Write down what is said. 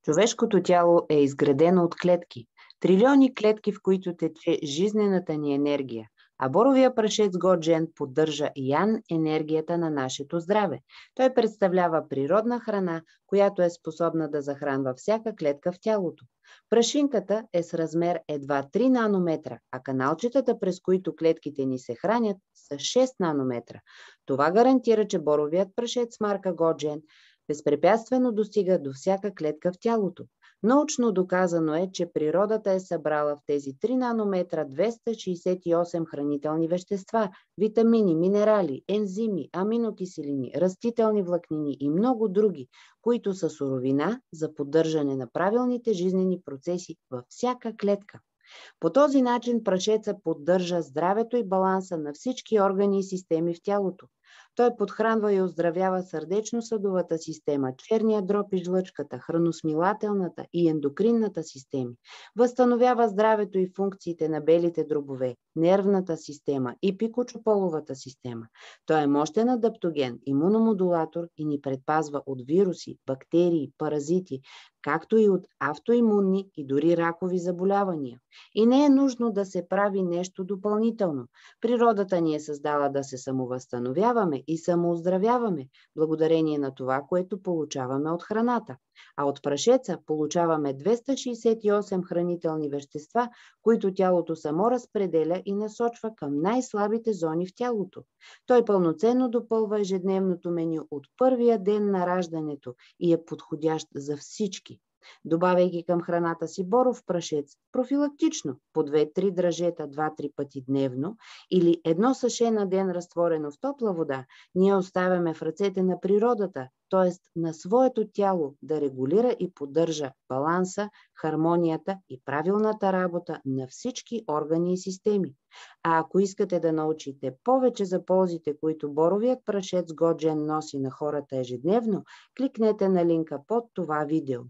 Човешкото тяло е изградено от клетки. Трилиони клетки, в които тече жизнената ни енергия. А боровия прашец Годжен поддържа ян енергията на нашето здраве. Той представлява природна храна, която е способна да захранва всяка клетка в тялото. Прашинката е с размер едва 3 нанометра, а каналчетата, през които клетките ни се хранят, са 6 нанометра. Това гарантира, че боровият прашец марка Годжен безпрепятствено достига до всяка клетка в тялото. Научно доказано е, че природата е събрала в тези 3 нанометра 268 хранителни вещества, витамини, минерали, ензими, аминокиселини, растителни влакнини и много други, които са суровина за поддържане на правилните жизнени процеси във всяка клетка. По този начин прашеца поддържа здравето и баланса на всички органи и системи в тялото. Той подхранва и оздравява сърдечно-съдовата система, черния дроб и жлъчката, храносмилателната и ендокринната системи. Възстановява здравето и функциите на белите дробове, нервната система и пикочополовата система. Той е мощен адаптоген, имуномодулатор и ни предпазва от вируси, бактерии, паразити, както и от автоимунни и дори ракови заболявания. И не е нужно да се прави нещо допълнително. Природата ни е създала да се самовъзстановяваме и самооздравяваме, благодарение на това, което получаваме от храната. А от прашеца получаваме 268 хранителни вещества, които тялото само разпределя и насочва към най-слабите зони в тялото. Той пълноценно допълва ежедневното меню от първия ден на раждането и е подходящ за всички. Добавяйки към храната си боров прашец профилактично по 2-3 дръжета 2-3 пъти дневно или едно саше на ден разтворено в топла вода, ние оставяме в ръцете на природата, т.е. на своето тяло да регулира и поддържа баланса, хармонията и правилната работа на всички органи и системи. А ако искате да научите повече за ползите, които боровият прашец Годжен носи на хората ежедневно, кликнете на линка под това видео.